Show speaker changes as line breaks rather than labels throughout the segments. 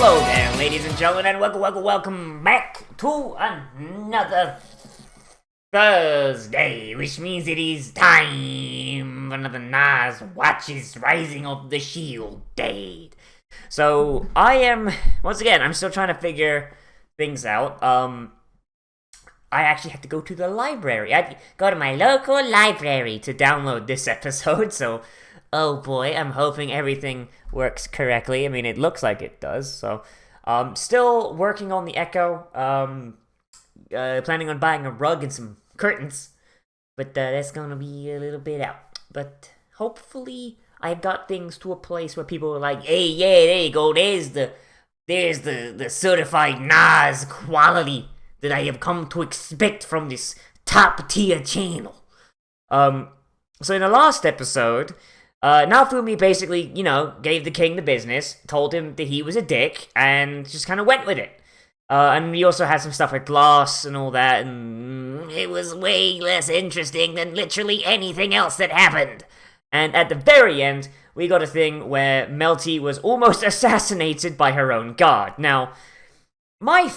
Hello there, ladies and gentlemen, and welcome back to another Thursday, which means it is time for another Nozz Watches Rising of the Shield Day. So, once again, I'm still trying to figure things out. I actually had to go to the library. I had to go to my local library to download this episode, so oh boy, I'm hoping everything works correctly. I mean, it looks like it does, so still working on the Echo. Planning on buying a rug and some curtains, but that's gonna be a little bit out. But hopefully I've got things to a place where people are like, hey, yeah, there you go, there's the certified Nozz quality that I have come to expect from this top tier channel. So in the last episode, Naofumi basically, gave the king the business, told him that he was a dick, and just kind of went with it. And we also had some stuff with glass and all that, and it was way less interesting than literally anything else that happened. And at the very end, we got a thing where Melty was almost assassinated by her own guard. Now, my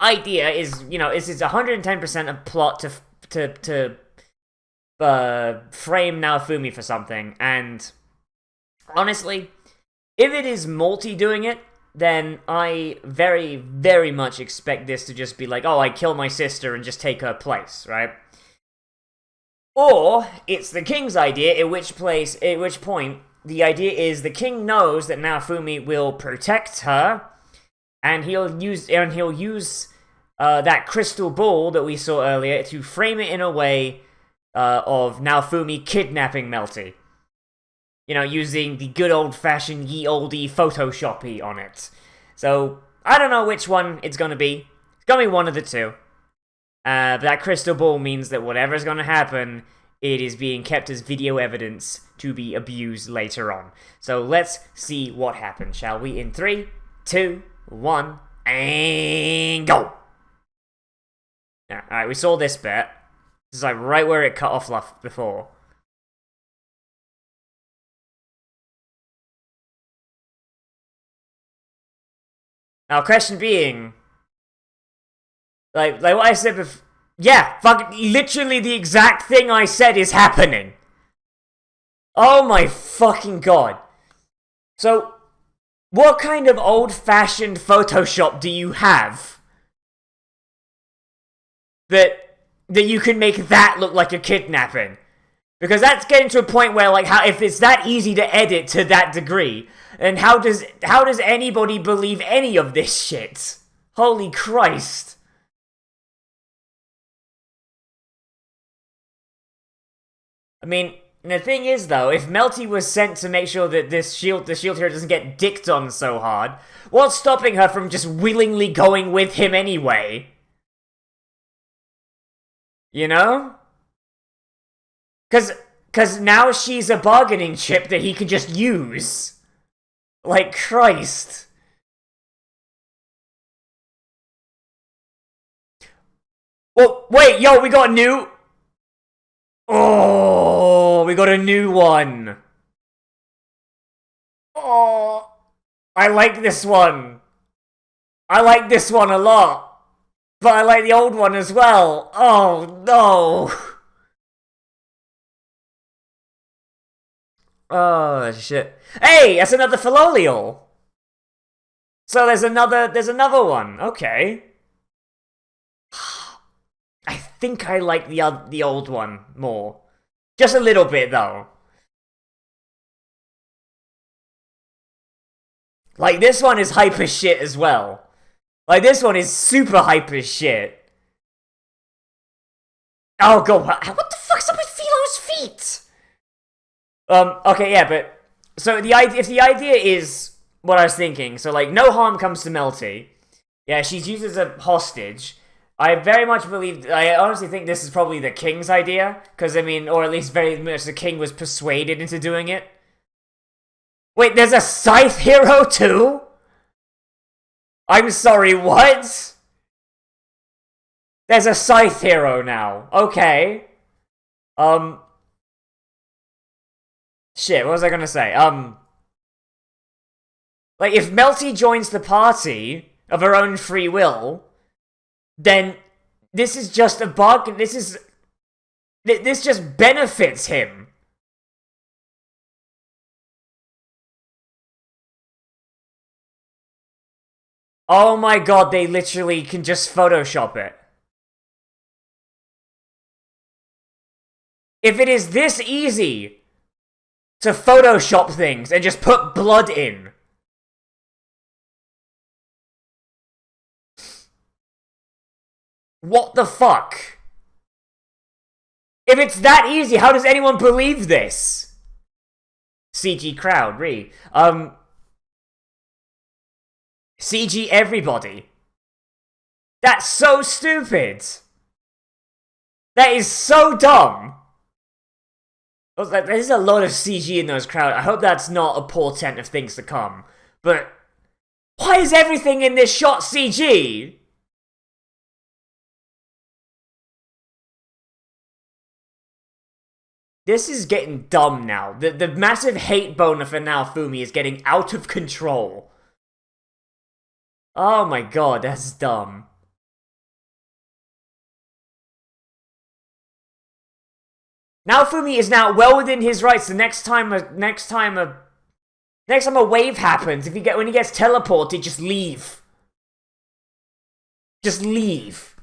idea is, this is 110% a plot to frame Naofumi for something, and honestly, if it is Multi doing it, then I very, very much expect this to just be like, oh, I kill my sister and just take her place, right? Or it's the king's idea, at which point the idea is the king knows that Naofumi will protect her, and he'll use that crystal ball that we saw earlier to frame it in a way of Naofumi kidnapping Melty. Using the good old-fashioned ye olde Photoshoppy on it. So, I don't know which one it's gonna be. It's gonna be one of the two. But that crystal ball means that whatever's gonna happen, it is being kept as video evidence to be abused later on. So, let's see what happens, shall we? In 3, 2, 1, and go! Alright, we saw this bit. This is like right where it cut off before. Now, question being, like what I said before, yeah, literally the exact thing I said is happening. Oh my fucking god. So, what kind of old-fashioned Photoshop do you have that you can make that look like a kidnapping? Because that's getting to a point where, if it's that easy to edit to that degree, then how does anybody believe any of this shit? Holy Christ. I mean, the thing is, though, if Melty was sent to make sure that the shield hero doesn't get dicked on so hard, what's stopping her from just willingly going with him anyway? You know? Cause now she's a bargaining chip that he can just use. Like, Christ. Well, wait, yo, we got a new... Oh, we got a new one. Oh, I like this one. I like this one a lot. But I like the old one as well. Oh, no. Oh, shit. Hey, that's another Filolial! So there's another one. Okay. I think I like the old one more. Just a little bit, though. Like, this one is hype as shit as well. Like, this one is super hype as shit. Oh, God, what the fuck's up with Philo's feet? Okay, yeah, but... So, if the idea is what I was thinking, so, no harm comes to Melty. Yeah, she's used as a hostage. I very much believe... I honestly think this is probably the king's idea. Because, or at least very much the king was persuaded into doing it. Wait, there's a scythe hero, too? I'm sorry, what? There's a scythe hero now. Okay. Shit, what was I gonna say? Like, if Melty joins the party of her own free will, then this is just a bargain. This just benefits him. Oh my god, they literally can just Photoshop it. If it is this easy to Photoshop things and just put blood in, what the fuck? If it's that easy, how does anyone believe this? CG crowd, CG everybody. That's so stupid. That is so dumb. There's a lot of CG in those crowds. I hope that's not a portent of things to come. But why is everything in this shot CG? This is getting dumb now. The massive hate boner for Naofumi is getting out of control. Oh my god, that's dumb. Naofumi is now well within his rights. The next time a wave happens, when he gets teleported, just leave. Just leave.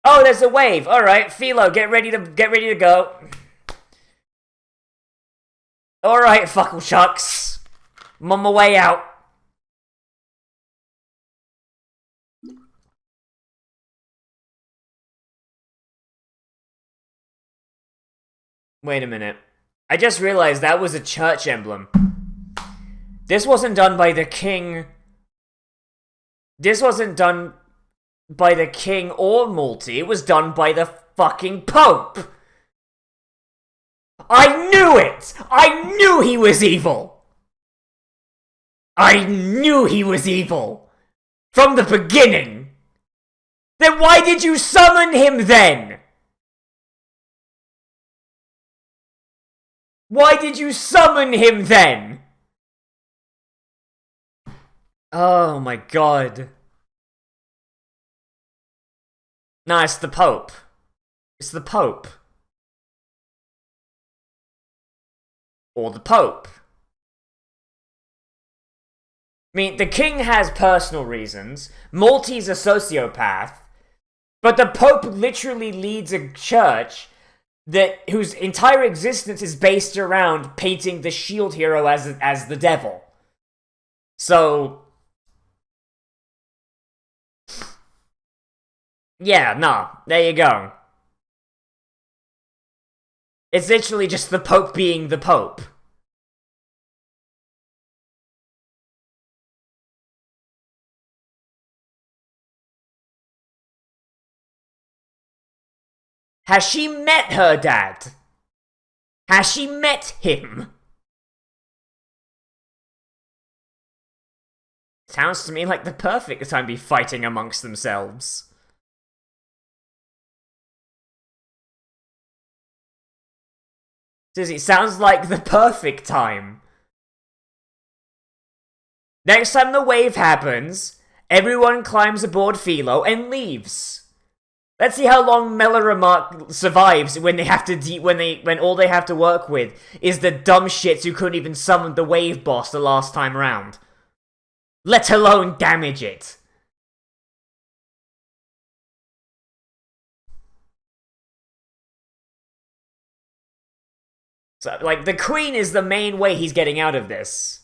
Oh, there's a wave. All right, Philo, get ready to go. All right, fuckle chucks. I'm on my way out. Wait a minute. I just realized that was a church emblem. This wasn't done by the king. This wasn't done by the king or Multi. It was done by the fucking Pope. I knew it! I knew he was evil! I knew he was evil! From the beginning! Then why did you summon him then? Why did you summon him then? Oh my god. Nah, it's the Pope. It's the Pope. Or the Pope. I mean, the king has personal reasons. Multi's a sociopath. But the Pope literally leads a church whose entire existence is based around painting the shield hero as the devil. So, yeah, nah, there you go. It's literally just the Pope being the Pope. Has she met her dad? Has she met him? Sounds to me like the perfect time to be fighting amongst themselves. It sounds like the perfect time. Next time the wave happens, everyone climbs aboard Philo and leaves. Let's see how long Melloremark survives when when all they have to work with is the dumb shits who couldn't even summon the wave boss the last time around. Let alone damage it. So, like, the Queen is the main way he's getting out of this.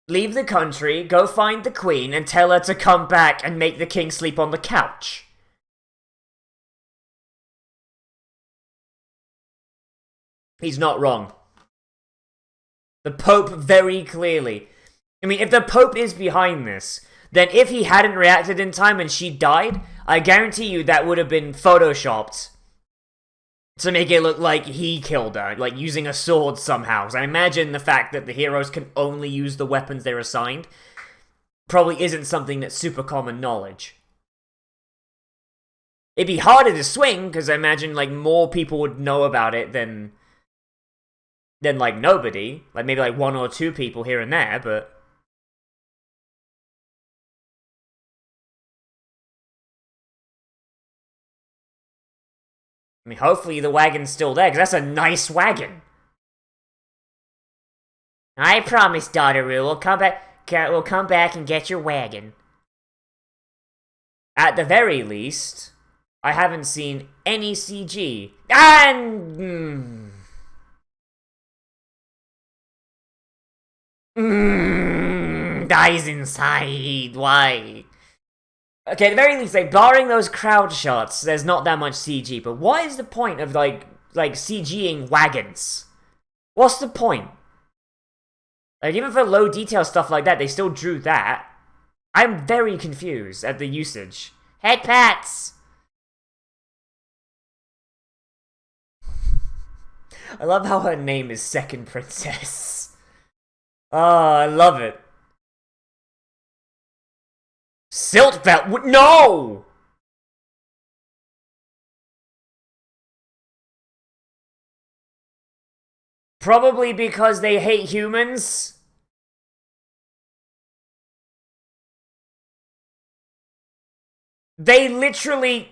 Leave the country, go find the Queen, and tell her to come back and make the King sleep on the couch. He's not wrong. The Pope very clearly. I mean, if the Pope is behind this, then if he hadn't reacted in time and she died, I guarantee you that would have been photoshopped to make it look like he killed her, like using a sword somehow. So I imagine the fact that the heroes can only use the weapons they're assigned probably isn't something that's super common knowledge. It'd be harder to swing, because I imagine like more people would know about it than than, like, nobody. Like, maybe, like, 1 or 2 people here and there, but... I mean, hopefully the wagon's still there, because that's a nice wagon. I promise, Daughteroo, we'll come back and get your wagon. At the very least, I haven't seen any CG. And... dies inside, why? Okay, at the very least, like, barring those crowd shots, there's not that much CG, but what is the point of, like CGing wagons? What's the point? Like, even for low detail stuff like that, they still drew that. I'm very confused at the usage. Head pats! I love how her name is Second Princess. Oh, I love it. Silt belt? No! Probably because they hate humans. They literally...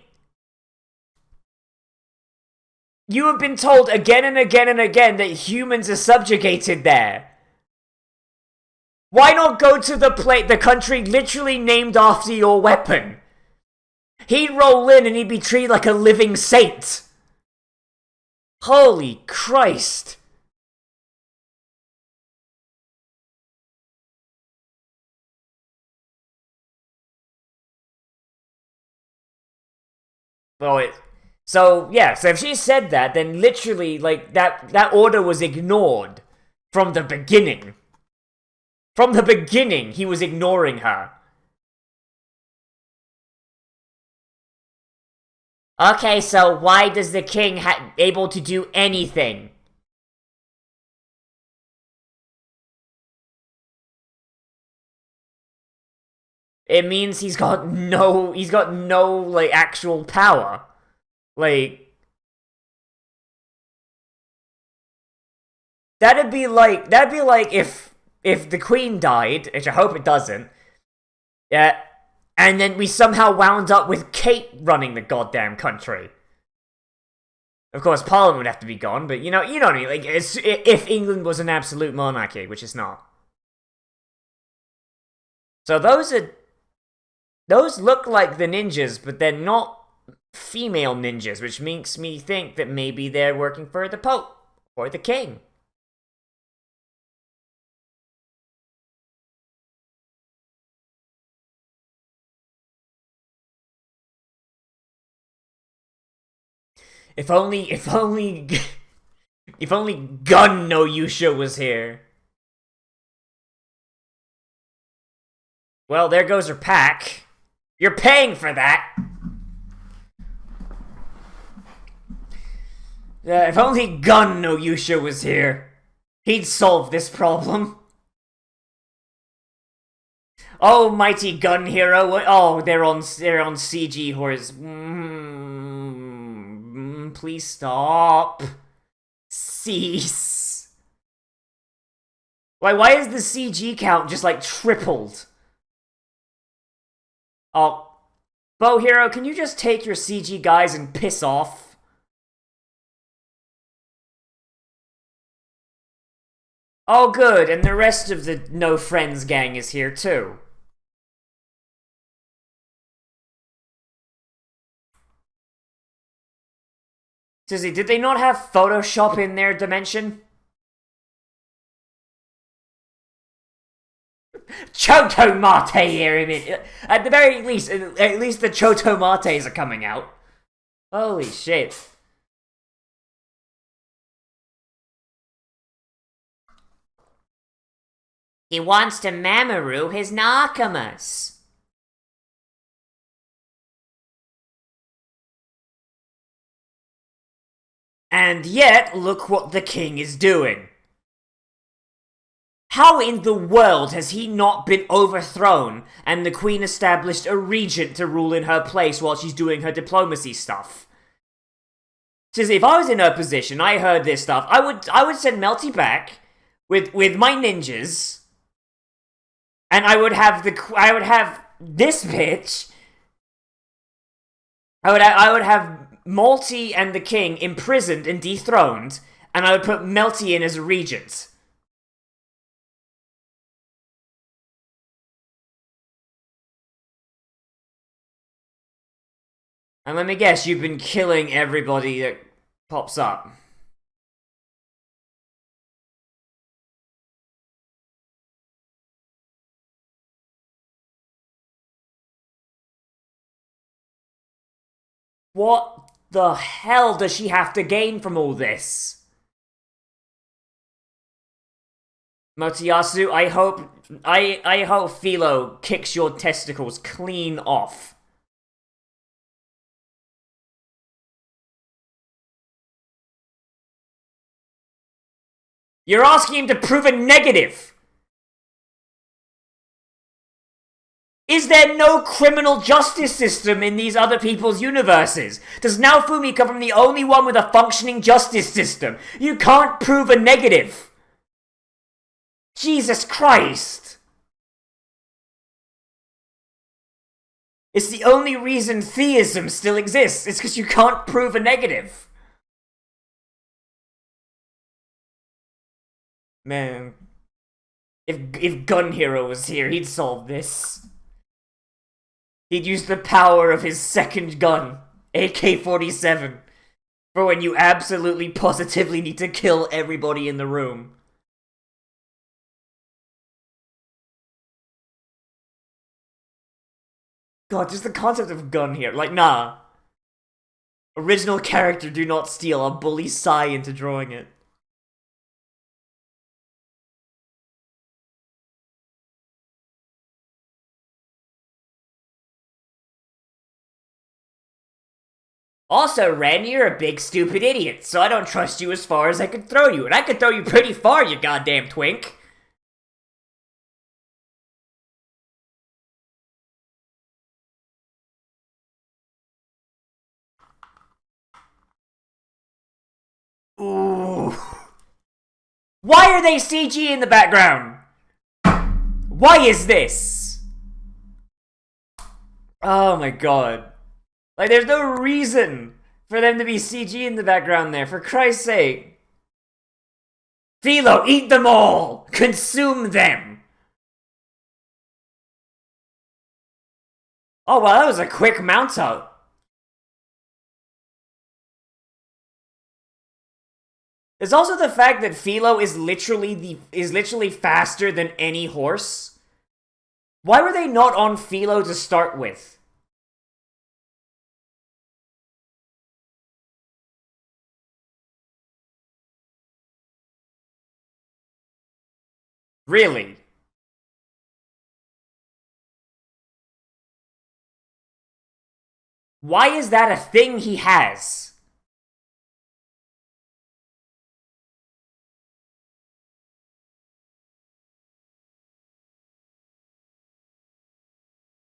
You have been told again and again and again that humans are subjugated there. Why not go to the country literally named after your weapon? He'd roll in and he'd be treated like a living saint. Holy Christ. So if she said that, then literally, like, that order was ignored from the beginning. From the beginning, he was ignoring her. Okay, so why does the king able to do anything? It means he's got no, like, actual power. Like, that'd be like if the queen died, which I hope it doesn't, yeah, and then we somehow wound up with Kate running the goddamn country. Of course, Parliament would have to be gone, but you know what I mean. Like, if England was an absolute monarchy, which it's not. So those look like the ninjas, but they're not female ninjas, which makes me think that maybe they're working for the Pope or the King. If only Gun no Yusha was here. Well, there goes her pack. You're paying for that. If only Gun no Yusha was here, he'd solve this problem. Oh, mighty gun hero! Oh, they're on CG horse. Please stop. Cease. Why is the CG count just, like, tripled? Oh, Bow Hero, can you just take your CG guys and piss off? Oh, good, and the rest of the No Friends gang is here, too. Seriously, did they not have Photoshop in their dimension? Choto Mate here, at the very least, at least the Choto Mates are coming out. Holy shit. He wants to Mamoru his Nakamas. And yet, look what the king is doing. How in the world has he not been overthrown and the queen established a regent to rule in her place while she's doing her diplomacy stuff? Says if I was in her position, I heard this stuff, I would send Melty back with my ninjas, and I would have this bitch. I would have Malty and the king imprisoned and dethroned, and I would put Melty in as a regent. And let me guess, you've been killing everybody that pops up. What the hell does she have to gain from all this? Motoyasu, I hope Philo kicks your testicles clean off. You're asking him to prove a negative! Is there no criminal justice system in these other people's universes? Does Naofumi come from the only one with a functioning justice system? You can't prove a negative! Jesus Christ! It's the only reason theism still exists. It's because you can't prove a negative. Man, if Gun Hero was here, he'd solve this. He'd use the power of his second gun, AK-47, for when you absolutely positively need to kill everybody in the room. God, just the concept of Gun here. Like, nah. Original character, do not steal. I'll bully Sai into drawing it. Also, Ren, you're a big stupid idiot, so I don't trust you as far as I could throw you. And I could throw you pretty far, you goddamn twink. Ooh. Why are they CG in the background? Why is this? Oh my god. Like, there's no reason for them to be CG in the background there, for Christ's sake. Philo, eat them all! Consume them! Oh, well, that was a quick mount out. There's also the fact that Philo is literally faster than any horse. Why were they not on Philo to start with? Really? Why is that a thing he has?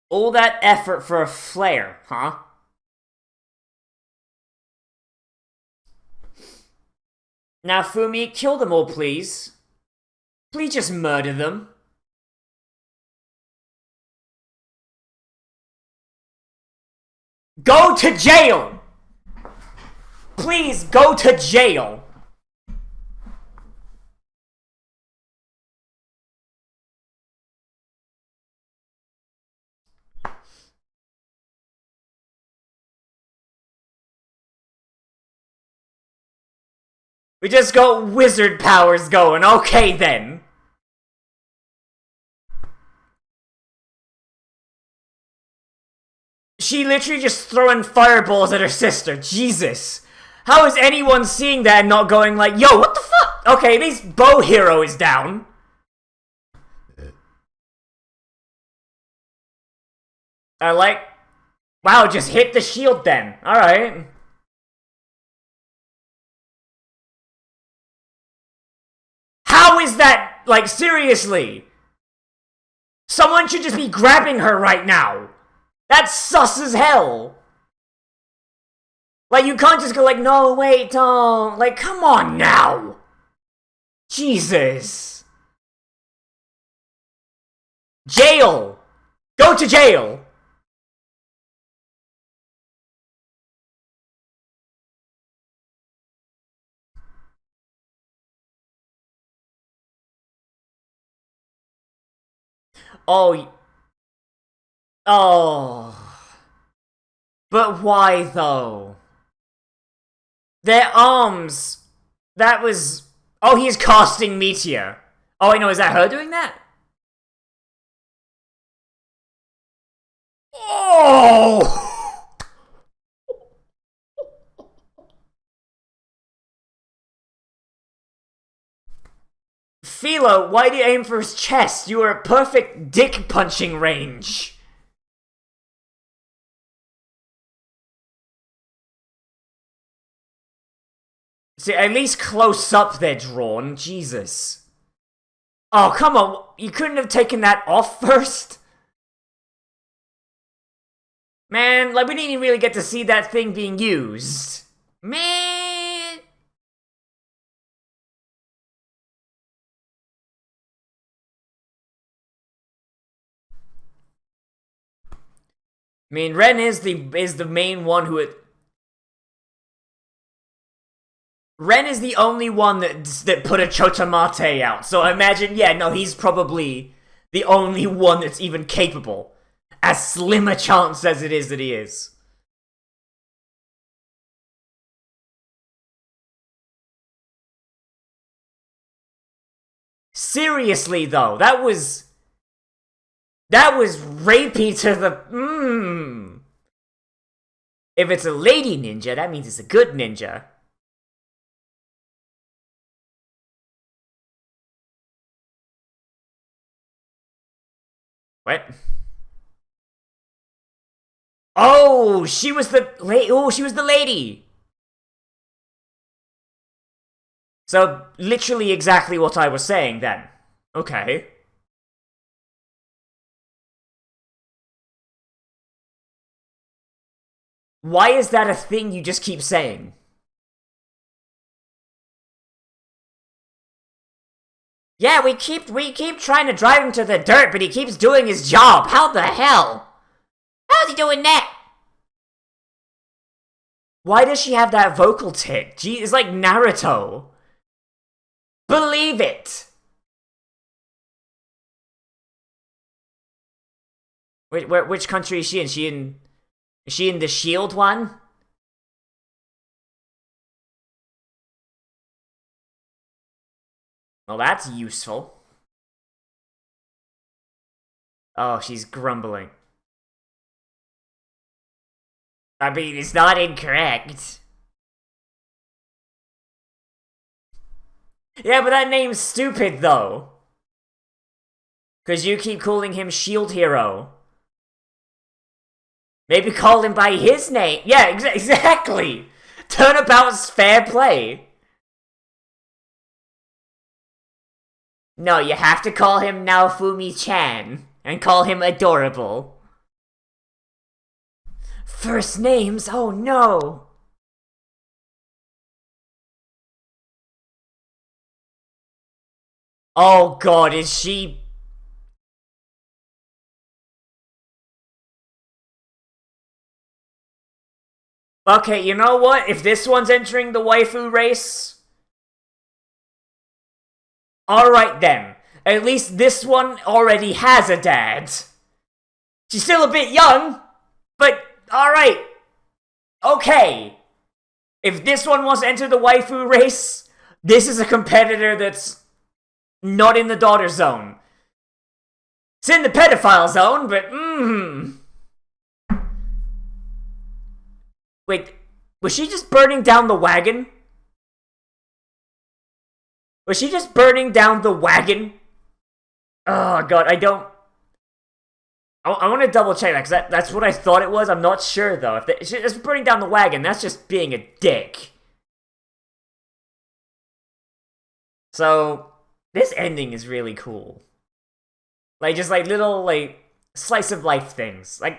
All that effort for a flare, huh? Now, Fumi, kill them all, please. Please just murder them. Go to jail! Please, go to jail! We just got wizard powers going, okay then. She literally just throwing fireballs at her sister. Jesus. How is anyone seeing that and not going like, yo, what the fuck? Okay, at least Bow Hero is down. I like... Wow, just hit the shield then. Alright. How is that? Like, seriously? Someone should just be grabbing her right now. That's sus as hell. Like, you can't just go like, no, wait, don't. Like, come on now. Jesus. Jail. Go to jail. Oh. Oh. But why, though? Their arms. That was... Oh, he's casting Meteor. Oh, I know, is that her doing that? Oh! Philo, why do you aim for his chest? You are at perfect dick punching range. See, at least close up they're drawn. Jesus. Oh, come on. You couldn't have taken that off first? Man, like, we didn't even really get to see that thing being used. Man. I mean, Ren is the main one who... Ren is the only one that put a Chotamate out. So I imagine, yeah, no, he's probably the only one that's even capable. As slim a chance as it is that he is. Seriously, though, that was rapey to the... If it's a lady ninja, that means it's a good ninja. What? Oh, she was the she was the lady. So, literally exactly what I was saying then. Okay. Why is that a thing you just keep saying? Yeah, we keep trying to drive him to the dirt, but he keeps doing his job. How the hell? How's he doing that? Why does she have that vocal tick? Gee, it's like Naruto. Believe it! Which country is she in? Is she in the Shield one? Well, that's useful. Oh, she's grumbling. I mean, it's not incorrect. Yeah, but that name's stupid, though. Because you keep calling him Shield Hero. Maybe call him by his name. Yeah, exactly. Turnabout's fair play. No, you have to call him Naofumi-chan. And call him adorable. First names? Oh no! Oh god, is she... Okay, you know what? If this one's entering the waifu race... Alright then. At least this one already has a dad. She's still a bit young, but alright. Okay. If this one wants to enter the waifu race, this is a competitor that's not in the daughter zone. It's in the pedophile zone, but Wait, was she just burning down the wagon? Was she just burning down the wagon? Oh god, I don't... I want to double check that, because that's what I thought it was. I'm not sure, though. If she's just burning down the wagon, that's just being a dick. So, this ending is really cool. Like, just like little, like, slice of life things. Like,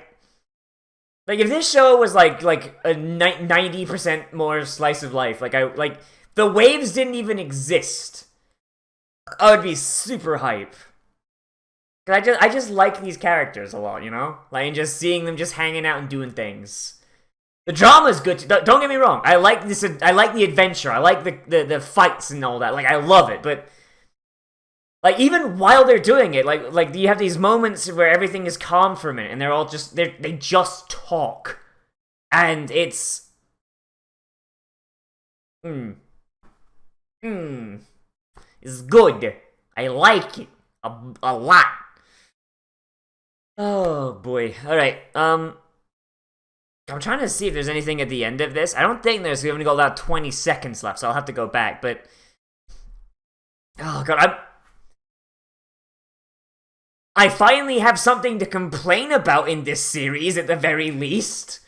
Like if this show was like a 90% more slice of life, like the waves didn't even exist, I would be super hype. Cause I just like these characters a lot, you know? Like, and just seeing them just hanging out and doing things. The drama's good too. Don't get me wrong. I like this. I like the adventure. I like the fights and all that. Like, I love it. But like, even while they're doing it, like you have these moments where everything is calm for a minute, and they're all just they just talk, and it's it's good. I like it a lot. Oh boy. All right. I'm trying to see if there's anything at the end of this. I don't think there's. We've only got about 20 seconds left, so I'll have to go back. But oh god, I finally have something to complain about in this series, at the very least.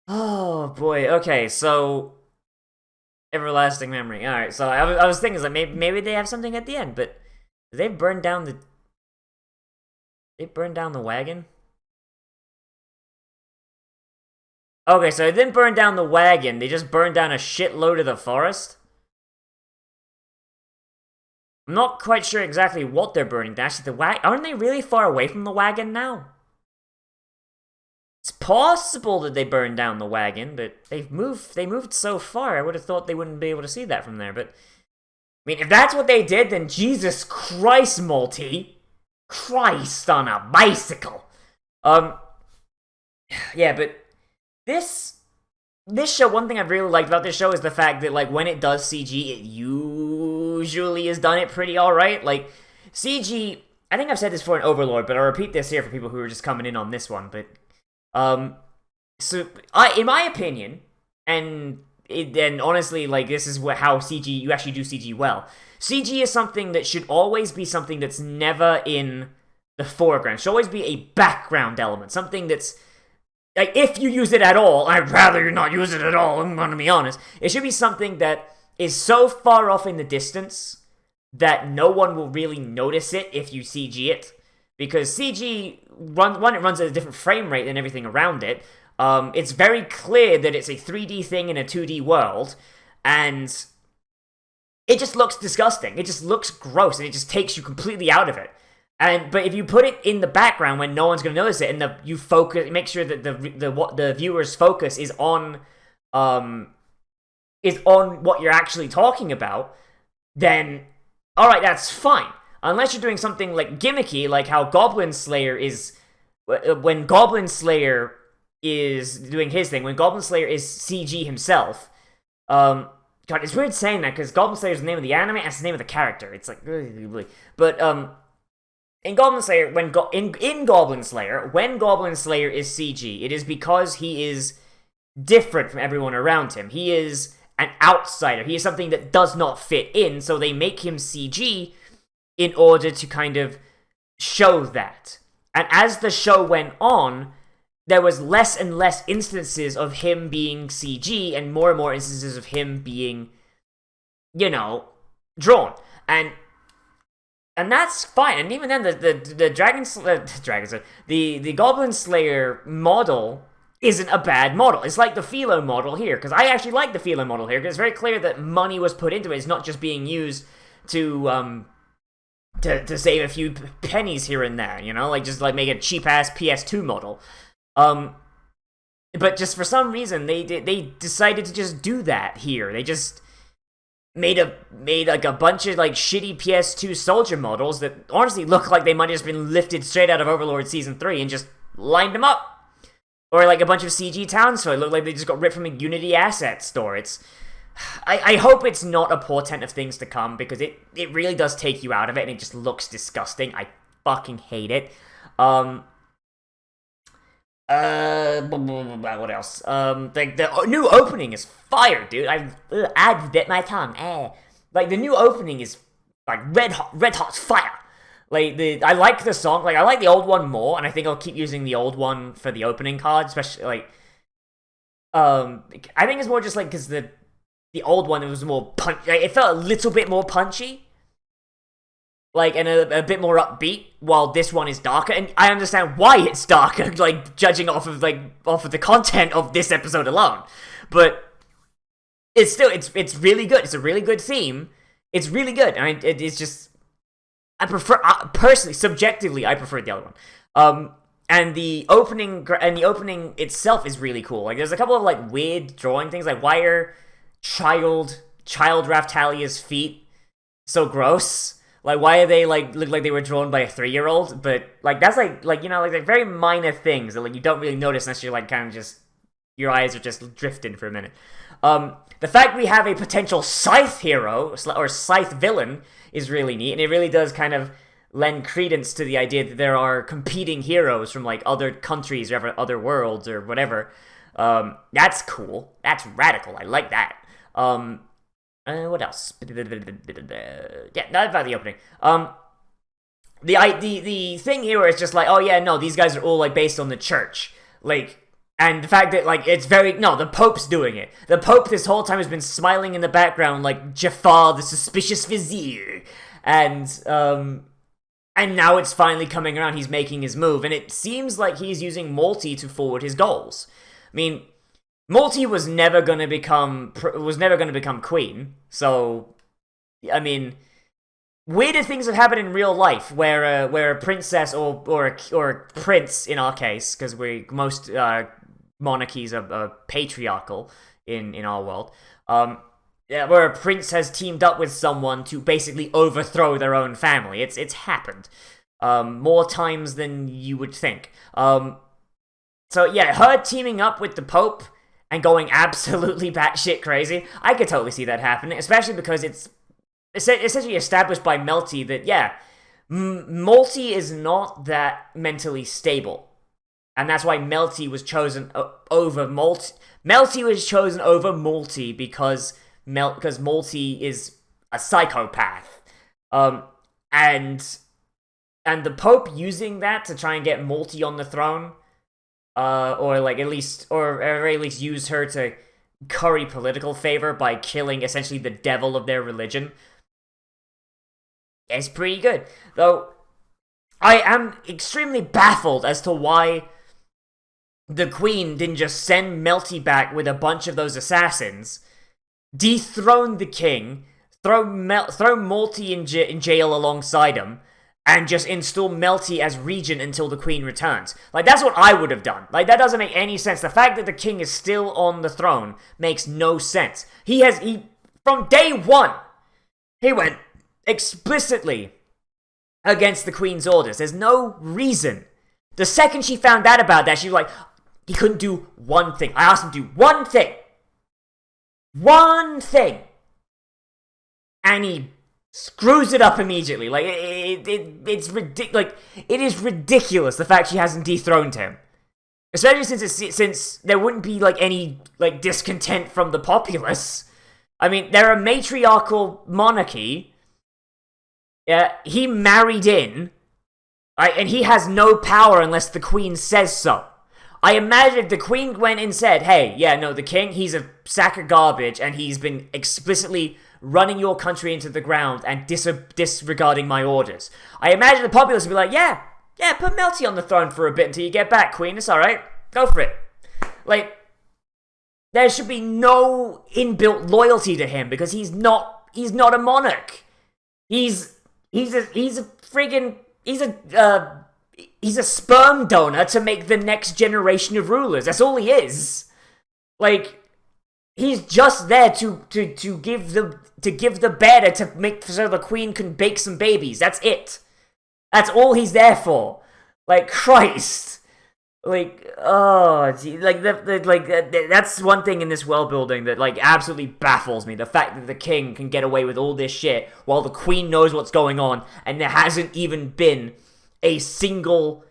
Oh boy. Okay, so everlasting memory. All right. So I was thinking like maybe they have something at the end, but did they burn down the. They burned down the wagon? Okay, so they didn't burn down the wagon. They just burned down a shitload of the forest. I'm not quite sure exactly what they're burning down. Actually, the wagon... Aren't they really far away from the wagon now? It's possible that they burned down the wagon, but they moved so far. I would have thought they wouldn't be able to see that from there, but... I mean, if that's what they did, then Jesus Christ, Multi... Christ on a bicycle. Yeah, but this show, one thing I've really liked about this show is the fact that, like, when it does CG, it usually has done it pretty alright. Like, CG, I think I've said this for an Overlord, but I'll repeat this here for people who are just coming in on this one, but, so, in my opinion, and honestly, like, this is how CG, you actually do CG well. CG is something that should always be something that's never in the foreground. It should always be a background element. Something that's, like, if you use it at all, I'd rather you not use it at all, I'm gonna be honest. It should be something that is so far off in the distance that no one will really notice it if you CG it. Because CG, it runs at a different frame rate than everything around it. It's very clear that it's a 3D thing in a 2D world, and it just looks disgusting. It just looks gross, and it just takes you completely out of it. But if you put it in the background when no one's going to notice it, and you focus, make sure that the viewer's focus is on what you're actually talking about, then all right, that's fine. Unless you're doing something like gimmicky, like how Goblin Slayer is, when Goblin Slayer is doing his thing, when Goblin Slayer is CG himself. God, it's weird saying that, because Goblin Slayer is the name of the anime, and it's the name of the character. It's like, but, in Goblin Slayer, in Goblin Slayer, when Goblin Slayer is CG, it is because he is different from everyone around him. He is an outsider. He is something that does not fit in, so they make him CG in order to kind of show that. And as the show went on, there was less and less instances of him being CG and more instances of him being, you know, drawn. And that's fine. And even then, the Goblin Slayer model isn't a bad model. It's like the Philo model here, because I actually like the Philo model here, because it's very clear that money was put into it. It's not just being used to save a few pennies here and there, you know, like just like make a cheap ass PS2 model. But just for some reason, they decided to just do that here. They just made like a bunch of like shitty PS2 soldier models that honestly look like they might have just been lifted straight out of Overlord Season 3 and just lined them up. Or like a bunch of CG townsfolk. It looked like they just got ripped from a Unity asset store. I hope it's not a portent of things to come, because it really does take you out of it, and it just looks disgusting. I fucking hate it. What else? The new opening is fire, dude. I bit my tongue. Like, the new opening is like red hot fire. Like, I like the song. Like, I like the old one more, and I think I'll keep using the old one for the opening card, especially like. I think it's more just like because the old one, it was more punch. Like, it felt a little bit more punchy. like, and a bit more upbeat, while this one is darker. And I understand why it's darker, like, judging off of the content of this episode alone. But it's still, it's really good. It's a really good theme. It's really good. I mean, it's just, I prefer, personally, subjectively, I prefer the other one. And the opening itself is really cool. Like, there's a couple of, like, weird drawing things, like, why are child Raphtalia's feet so gross? Like, why are they, like, look like they were drawn by a 3-year-old? But, like, that's, like, you know, like very minor things that, like, you don't really notice unless you're, like, kind of just, your eyes are just drifting for a minute. The fact we have a potential Scythe hero, or Scythe villain, is really neat, and it really does kind of lend credence to the idea that there are competing heroes from, like, other countries or other worlds or whatever. That's cool. That's radical. I like that. What else? Yeah, not about the opening. The thing here is just like, oh yeah, no, these guys are all, like, based on the church. Like, and the fact that, like, it's very, no, the Pope's doing it. The Pope this whole time has been smiling in the background like Jafar, the suspicious vizier. And now it's finally coming around, he's making his move, and it seems like he's using Malty to forward his goals. I mean, Malty was never gonna become queen, so, I mean, weirder things have happened in real life, where a princess or a prince, in our case, because most monarchies are patriarchal in our world, where a prince has teamed up with someone to basically overthrow their own family. It's happened more times than you would think. So yeah, her teaming up with the Pope and going absolutely batshit crazy, I could totally see that happening, especially because it's essentially established by Melty that, yeah, Malty is not that mentally stable. And that's why Melty was chosen over Malty. Melty was chosen over Malty because Malty is a psychopath. And the Pope using that to try and get Malty on the throne, or at very least use her to curry political favor by killing essentially the devil of their religion. It's pretty good. Though, I am extremely baffled as to why the Queen didn't just send Melty back with a bunch of those assassins, dethrone the king, throw Malty in jail alongside him, and just install Melty as regent until the Queen returns. Like, that's what I would have done. Like, that doesn't make any sense. The fact that the king is still on the throne makes no sense. From day one, he went explicitly against the Queen's orders. There's no reason. The second she found out about that, she was like, he couldn't do one thing. I asked him to do one thing. One thing. And he screws it up immediately. Like, it's ridiculous. Like, it is ridiculous, the fact she hasn't dethroned him. Especially since there wouldn't be, like, any, like, discontent from the populace. I mean, they're a matriarchal monarchy. Yeah, he married in, right, and he has no power unless the Queen says so. I imagine if the Queen went and said, hey, yeah, no, the king, he's a sack of garbage, and he's been explicitly running your country into the ground and disregarding my orders. I imagine the populace would be like, yeah, put Melty on the throne for a bit until you get back, Queen, it's alright, go for it. Like, there should be no inbuilt loyalty to him, because he's not a monarch. He's a sperm donor to make the next generation of rulers. That's all he is. Like, he's just there to give the better to make so the Queen can bake some babies. That's it. That's all he's there for. Like, Christ. Like, oh, gee, like that's one thing in this world building that, like, absolutely baffles me. The fact that the king can get away with all this shit while the Queen knows what's going on, and there hasn't even been a single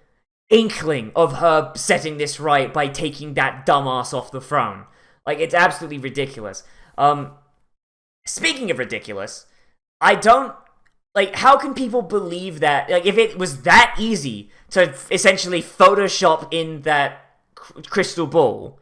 inkling of her setting this right by taking that dumbass off the throne. Like, it's absolutely ridiculous. Speaking of ridiculous, I don't, like, how can people believe that, like, if it was that easy to essentially Photoshop in that crystal ball,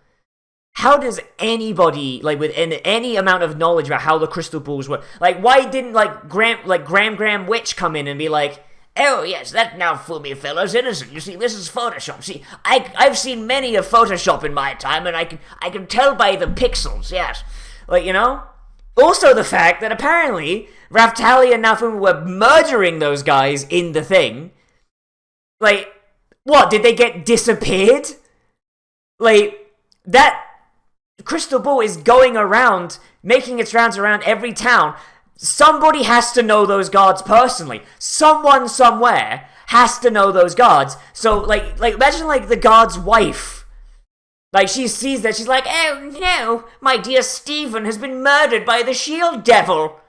how does anybody, like, with any amount of knowledge about how the crystal balls work, like, why didn't, like, Graham Witch come in and be like, oh, yes, that now fool me, fellas, innocent. You see, this is Photoshop. See, I've seen many of Photoshop in my time, and I can tell by the pixels, yes. Like, you know? Also the fact that apparently Raftalia and Naofumi were murdering those guys in the thing. Like, what, did they get disappeared? Like, that crystal ball is going around, making its rounds around every town. Somebody has to know those guards personally. Someone somewhere has to know those guards. So, like imagine, like, the guard's wife. Like, she sees that, she's like, oh no, my dear Stephen has been murdered by the shield devil.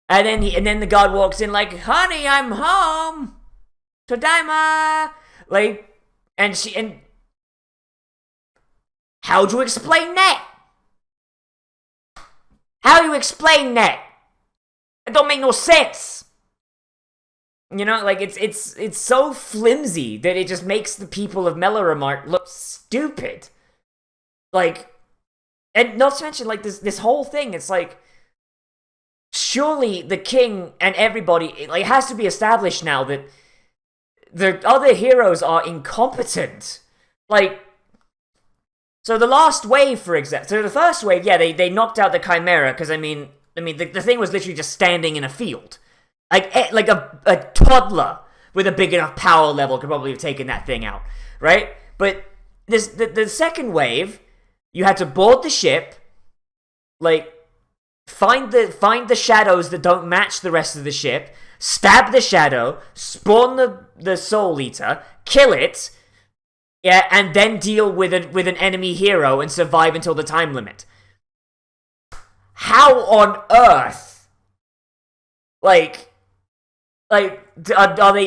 And then the guard walks in like, honey, I'm home. Tadaima. Like, and how do you explain that? How do you explain that? It don't make no sense. You know, like, it's so flimsy that it just makes the people of Melloramart look stupid. Like, and not to mention, like, this whole thing, it's like, surely the king and everybody, it has to be established now that the other heroes are incompetent. Like, so the last wave, for example, so the first wave, yeah, they knocked out the Chimera, because, I mean, the thing was literally just standing in a field. Like a toddler with a big enough power level could probably have taken that thing out, right? But the second wave, you had to board the ship, like, find the shadows that don't match the rest of the ship, stab the shadow, spawn the Soul Eater, kill it, yeah, and then deal with an enemy hero and survive until the time limit. How on earth? Do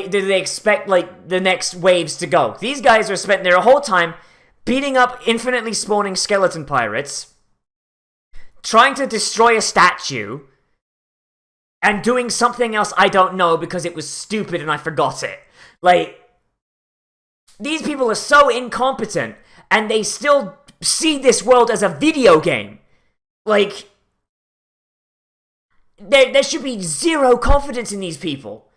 they expect, like, the next waves to go? These guys are spending their whole time beating up infinitely spawning skeleton pirates, trying to destroy a statue, and doing something else I don't know because it was stupid and I forgot it. Like, these people are so incompetent, and they still see this world as a video game. Like, there should be zero confidence in these people.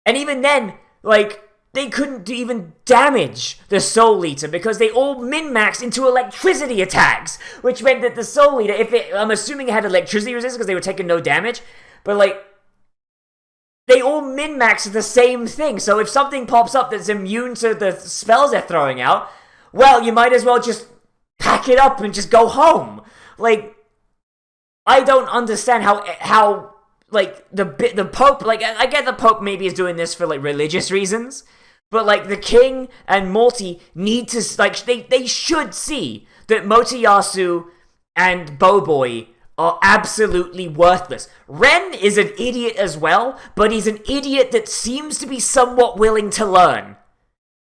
And even then, like, they couldn't even damage the Soul Eater because they all min-maxed into electricity attacks, which meant that the Soul Eater, I'm assuming it had electricity resistance because they were taking no damage, but, like, they all min-maxed the same thing. So if something pops up that's immune to the spells they're throwing out, well, you might as well just pack it up and just go home. Like, I don't understand how like, the Pope, like, I get the Pope maybe is doing this for, like, religious reasons, but, like, the King and Morty need to, like, they should see that Motoyasu and Boboy are absolutely worthless. Ren is an idiot as well, but he's an idiot that seems to be somewhat willing to learn.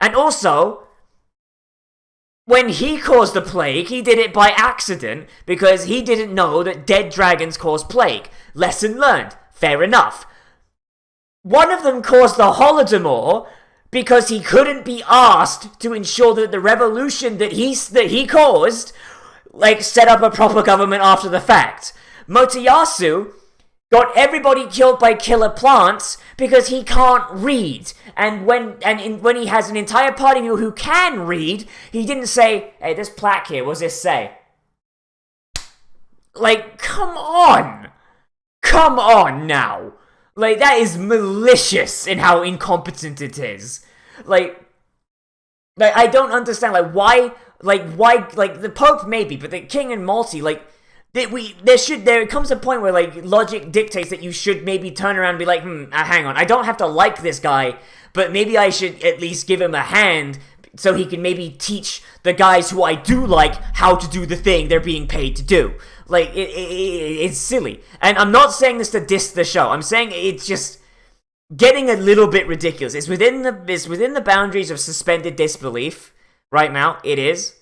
And also, when he caused the plague, he did it by accident because he didn't know that dead dragons cause plague. Lesson learned. Fair enough. One of them caused the Holodomor because he couldn't be asked to ensure that the revolution that he caused, like, set up a proper government after the fact. Motoyasu got everybody killed by killer plants because he can't read. And when he has an entire party of people who can read, he didn't say, hey, this plaque here, what does this say? Like, come on! Come on now! Like, that is malicious in how incompetent it is. Like, I don't understand, why, the Pope maybe, but the King and Morty, there comes a point where, like, logic dictates that you should maybe turn around and be like, hang on, I don't have to like this guy, but maybe I should at least give him a hand so he can maybe teach the guys who I do like how to do the thing they're being paid to do. Like, it's silly. And I'm not saying this to diss the show. I'm saying it's just getting a little bit ridiculous. It's within the boundaries of suspended disbelief right now. It is.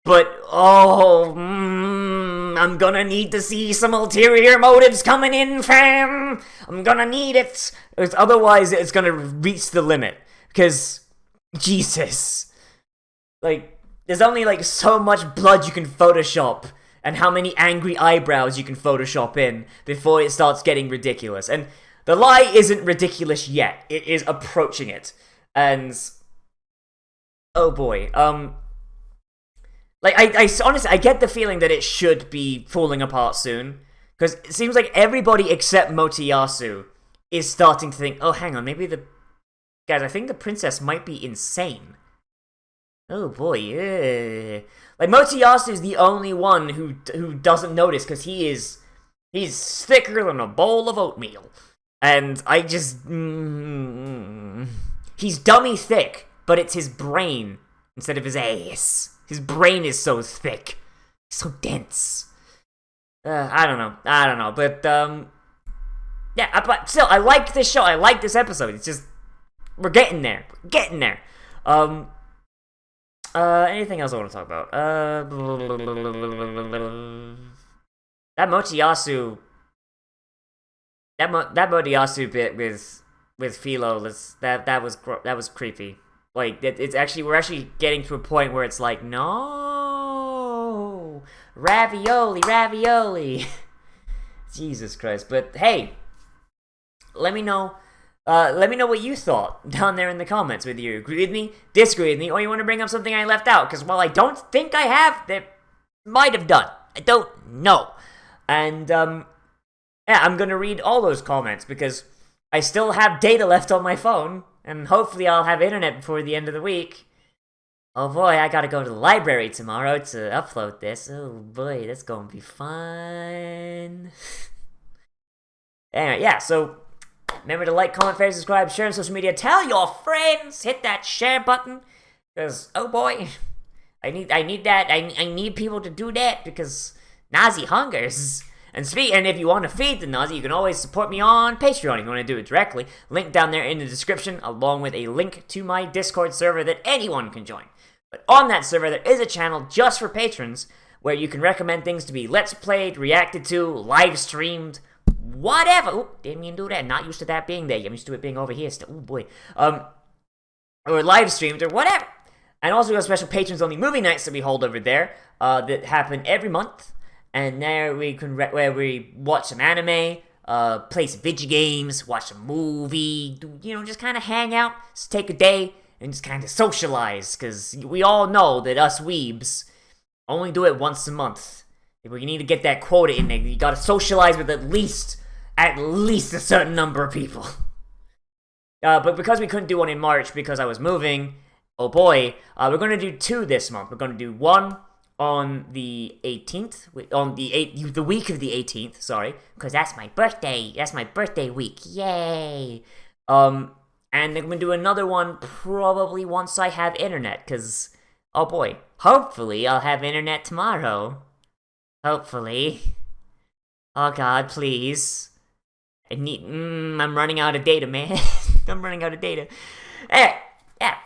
But, I'm gonna need to see some ulterior motives coming in, fam. I'm gonna need it. Otherwise, it's gonna reach the limit. Because, Jesus. Like, there's only like so much blood you can Photoshop and how many angry eyebrows you can Photoshop in before it starts getting ridiculous. And the lie isn't ridiculous yet. It is approaching it. And oh boy, like I honestly I get the feeling that it should be falling apart soon, because it seems like everybody except Motoyasu is starting to think, oh, hang on, maybe guys, I think the princess might be insane. Oh boy, yeah. Like Motoyasu is the only one who doesn't notice, because he's thicker than a bowl of oatmeal, and I just he's dummy thick, but it's his brain instead of his ass. His brain is so thick, so dense. I don't know, but yeah, but still, I liked this show. I liked this episode. It's just we're getting there. Anything else I want to talk about? That Motoyasu bit with Philo, that was creepy. Like we're actually getting to a point where it's like, no, ravioli. Jesus Christ! But hey, let me know what you thought down there in the comments. Whether you agree with me, disagree with me, or you want to bring up something I left out. Because while I don't think I have, they might have done. I don't know. And yeah, I'm gonna read all those comments because I still have data left on my phone, and hopefully I'll have internet before the end of the week. Oh boy, I gotta go to the library tomorrow to upload this. Oh boy, that's gonna be fun. Anyway, yeah, so remember to like, comment, favorite, subscribe, share on social media, tell your friends, hit that share button, because, oh boy, I need that, I need people to do that, because Nozz hungers. And if you want to feed the Nozz, you can always support me on Patreon if you want to do it directly. Link down there in the description, along with a link to my Discord server that anyone can join. But on that server, there is a channel just for patrons, where you can recommend things to be Let's Played, reacted to, live streamed, whatever. Oop, didn't mean to do that. Not used to that being there. I'm used to it being over here still. Oh boy. Or live streamed or whatever. And also we have special patrons only movie nights that we hold over there that happen every month. And there we can where we watch some anime, play some video games, watch a movie, just kind of hang out, just take a day and just kind of socialize. Because we all know that us weebs only do it once a month. If we need to get that quota in there, you gotta socialize with at least a certain number of people. But because we couldn't do one in March because I was moving, oh boy, we're gonna do 2 this month. We're gonna do 1 on the 18th, the week of the 18th, sorry, because that's my birthday. That's my birthday week. Yay! And then we're gonna do another one probably once I have internet, because oh boy, hopefully I'll have internet tomorrow. Hopefully. Oh god, please. I'm running out of data, man. I'm running out of data. Anyway, yeah.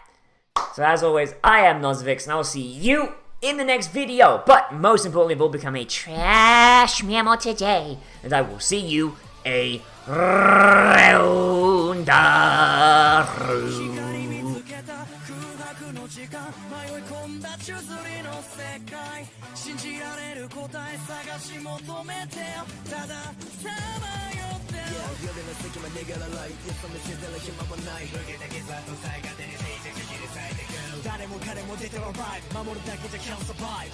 So as always, I am Nozz, and I will see you in the next video. But most importantly, we'll become a trash mammal today. And I will see you around the room. 時間迷い込んだ宙づりの世界信じられる答え探し求めてよたださまよってよ夜の隙間逃げられいその沈む暇もない抜けた傷跡さえ勝手に静寂切り裂いてく誰も彼も出てはバイブ守るだけじゃ can't survive